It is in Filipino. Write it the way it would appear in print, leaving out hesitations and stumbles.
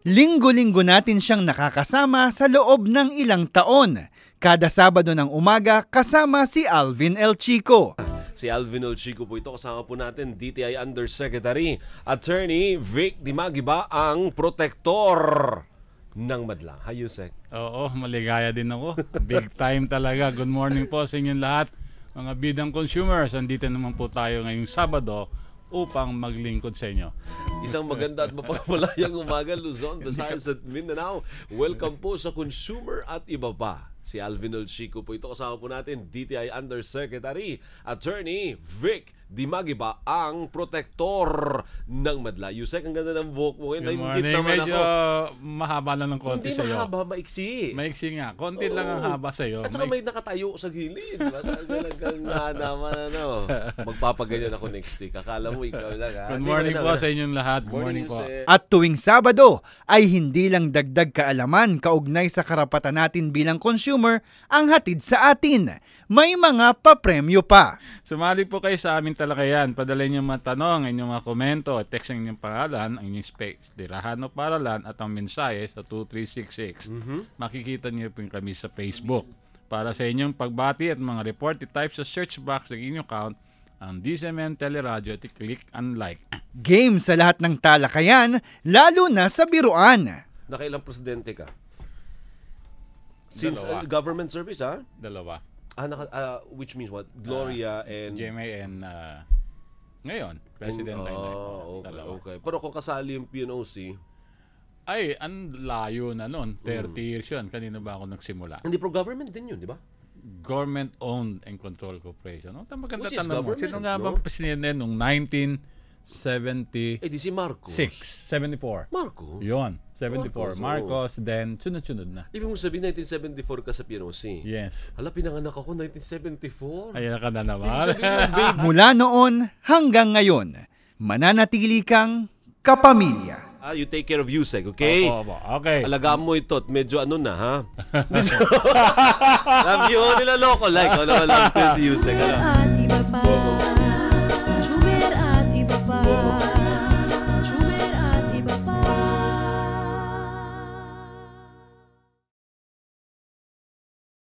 Linggo-linggo natin siyang nakakasama sa loob ng ilang taon. Kada Sabado ng umaga kasama si Alvin El Chico. Si Alvin El Chico po ito, kasama po natin DTI Undersecretary Attorney Vic Dimagiba, ang protektor ng madla. Hi, Yusek. Oo, maligaya din ako. Big time talaga. Good morning po sa inyong lahat. Mga bidang consumers, andito naman po tayo ngayong Sabado upang maglingkod sa inyo. Isang maganda at mapagmalayang umaga, Luzon, Visayas at Mindanao. Welcome po sa Consumer at Iba Pa. Si Alvin El Chico po ito, kasama po natin DTI Undersecretary Attorney Vic Dimagiba, ang protektor ng madla. Yusek, ang ganda ng buhok mo. Good morning. Medyo mahaba lang ng konti Hindi sa'yo. mahaba, maiksi. Maiksi nga. Konti lang ang haba sa'yo. At saka may nakatayo sa gilid. Talagang naman, magpapaganyan ako next week. Akala mo ikaw lang, ha? Good morning po sa inyong lahat. Good morning po. At tuwing Sabado ay hindi lang dagdag kaalaman kaugnay sa karapatan natin bilang consumer ang hatid sa atin. May mga papremyo pa. Sumali po kayo sa aming talakayan. Padala niyo mga tanong, inyong mga komento, text ang inyong pangalan, ang inyong space, tirahan o paralan at ang mensahe sa 2366. Makikita niyo po kami sa Facebook. Para sa inyong pagbati at mga report, i-type sa search box ng inyong account ang DZMM Teleradio at i-click and like. Game sa lahat ng talakayan, lalo na sa biruan. Nakailang presidente ka? Since Dalawa. government service, ha? Dalawa. Which means what? Gloria and... GMA and ngayon, President Okay. Pero kung kasali yung PNOC... Ay, ang layo na nun. 30 years yun. Kanina ba ako nagsimula? Hindi, pro-government din yun, di ba? Government-owned and control corporation. Maganda Which is tanong mo. government, Sino nga no? bang presidente noong 1976? Eh, di si Marcos. 74. Marcos? Yun. 74. Marcos, Marcos, then sunod-sunod na. Ibig mo sabihin, 1974 ka sa PNOC. Yes. Hala, pinanganak ako 1974. Ayan ka na naman. Mula noon hanggang ngayon, mananatili kang kapamilya. You take care of Yusek, okay? Opo. Okay. Alagaan mo ito at medyo na, ha? Love you, nilaloko. Like, wala si Yusek. At iba pa.